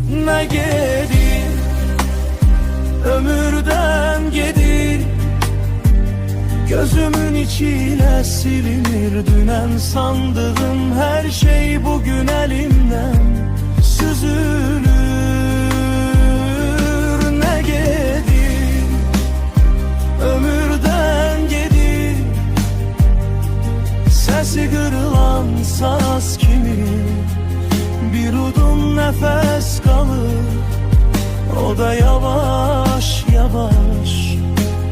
ne gedir, ömürden gedir. Gözümün içine silinir dünen sandığım her şey bugün elimden süzülür. Ne gedir, ömürden gedir. Sesi kırılan saz kimin, bir udum nefes kalır, o da yavaş yavaş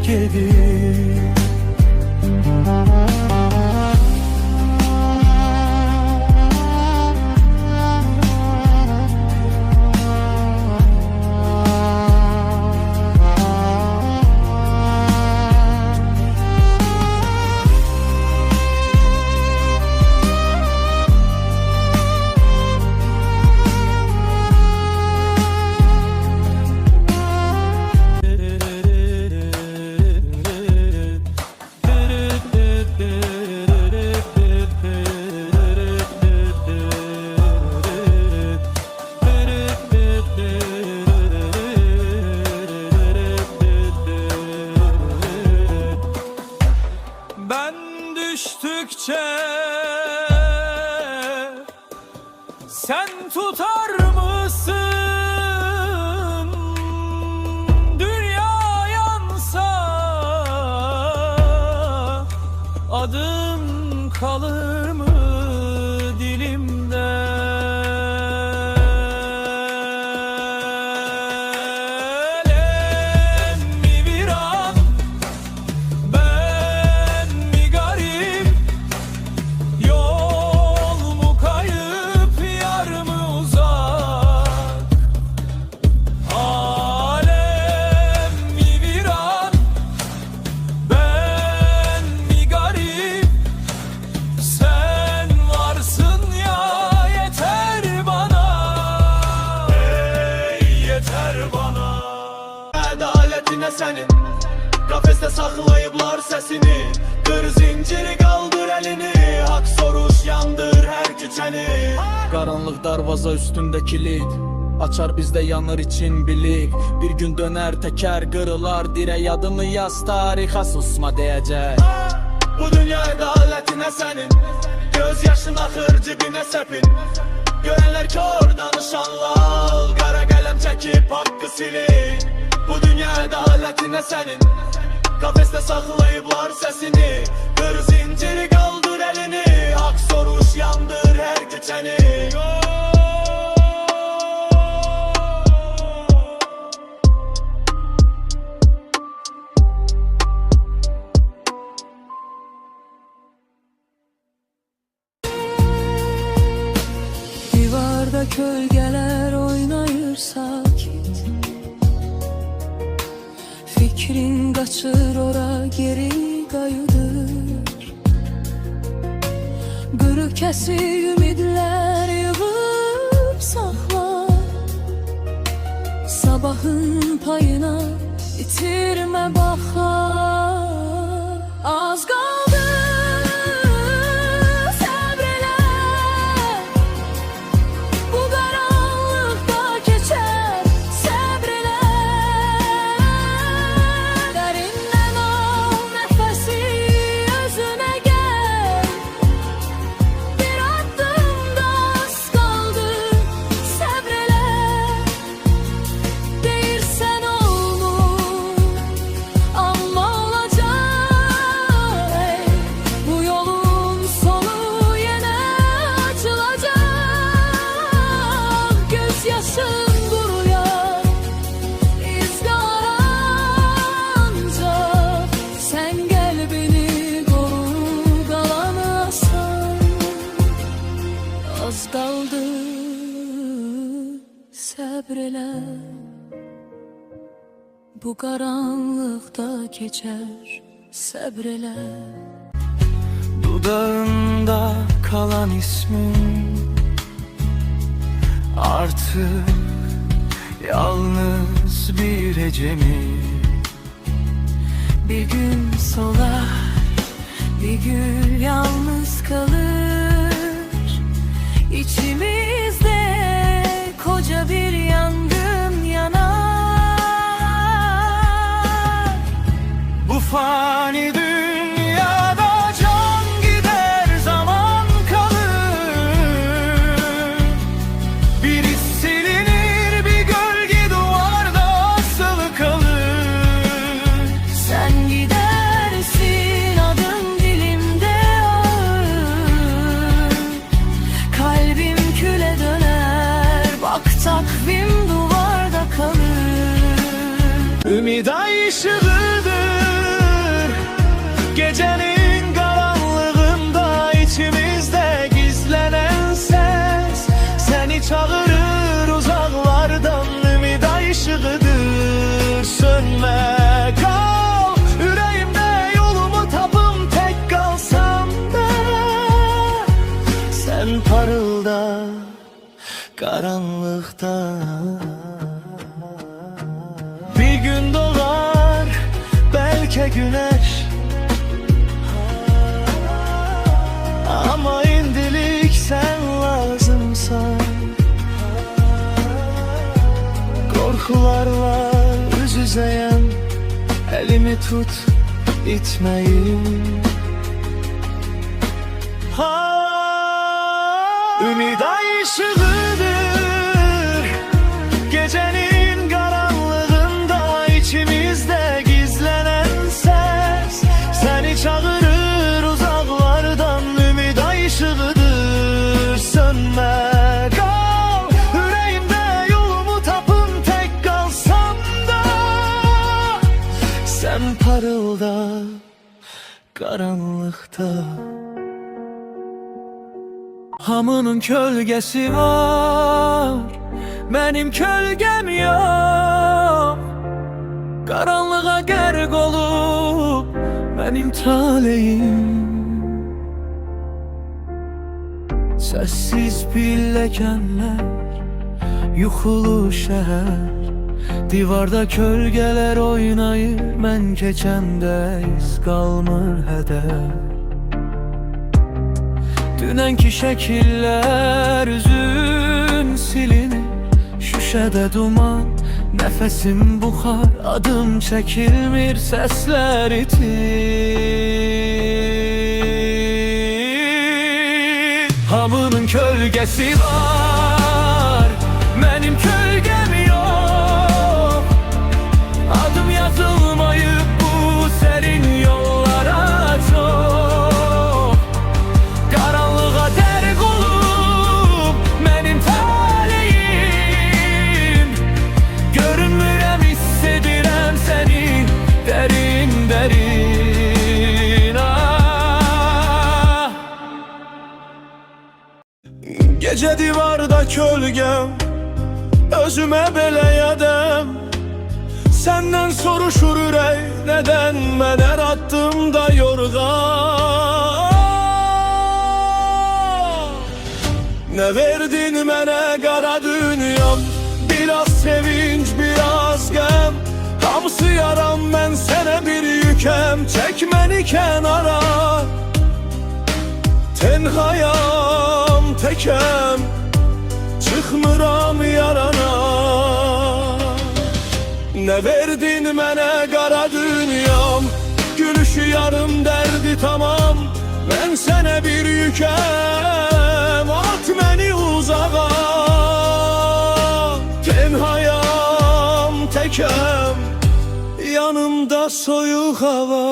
gelir. Ben düştükçe sen tutar mısın? Dünya yansa adım kalır mı dilimde? Adaletine senin kafeste saklayıblar sesini. Kır zinciri kaldır elini, hak soruş yandır her küçeni. Qaranlıq darvaza üstündə kilit açar, bizdə yanır için bilik. Bir gün döner teker qırılar dirək, adını yaz tarixə susma deyəcək. Bu dünya adaletine senin, göz yaşın axır cibine sepin. Görenler kör, danışanlar kara kalem çekip hakkı silin. Bu dünya adaletine senin kafeste saklayıblar sesini. Kır zinciri kaldır elini, hak soruş yandır her geçeni. Divarda kölgeler oynayır sakin, fikrin kaçır ora geri kayıdır. Kırık kesik ümidler yığıp sakla, sabahın payına itirme baxa. Az kaldı sabreyle, bu karanlıkta geçer sabreyle. Derinden al nefesi, özüne gel. Bir adım da az kaldı sabreyle. Değirsen olmuş ama olacak. Bu yolun sonu yine açılacak. Gözyaşın kuruyor, iz karanca. Sen gel beni koru, kalanı asan. Az kaldı sabreyle, bu karanlıkta geçer sabreyle. Dudağında kalan ismin artık yalnız bir hece mi? Bir gün solar, bir gül yalnız kalır. İçimizde koca bir yangın yanar. Bu fani dünyada can gider, zaman kalır. Biri silinir, bir gölge duvarda asılı kalır. Sen gidersin, adın dilimde ağır. Kalbim küle döner, bak takvim duvarda kalır. Ümid ay ışığıdır, gecenin karanlığında içimizde gizlenen ses. Seni çağırır uzaklardan, ümid ay ışığıdır. Sönme kal yüreğimde, yolumu tapım tek kalsam da. Sen parılda karanlıkta. Bir gün doğar belki güneş, ama indilik sen lazımsan. Korkularla yüz yüzeyim, elimi tut itmeyin. Ümid ay ışığıdır, gecenin karanlığında içimizde gizlenen ses. Seni çağırır uzaklardan, ümid ay ışığıdır. Sönme kal yüreğimde, yolumu tapın tek kalsam da. Sen parılda karanlıkta. Hamının kölgesi var, benim kölgem yok. Karanlığa gərq olup benim taleyim. Sessiz pilləkənlər, yuxulu şəhər. Divarda kölgələr oynayır, mən keçəndə iz qalmır hədər. Dünənki şəkillər üzün silinir, şüşədə duman, nəfəsim buxar, adım çəkilmir, səslər itir. Hamının kölgəsi var, mənim kölgəm yox. Adım yazılmayıb bu sərin yollara çox. Karanlığa dərq olub mənim taleyim. Görünmürəm, hiss edirəm səni dərin dərin. Ah. Gece divarda kölgem, özüme belə yadam. Senden soruşur ürək, neden mən hər addımda yorğan. Ne verdin mənə qara dünyam, biraz sevinç, biraz gəm. Hamısı yaram, mən sənə bir yükəm, çək məni kənara. Tenhayam, tekəm, çıxmıram yarana. Ne verdin mənə qara dünyam, gülüşü yarım, dərdi tamam. Mən sənə bir yükəm, at məni uzağa. Tenhayam, tekəm, yanımda soyuq hava.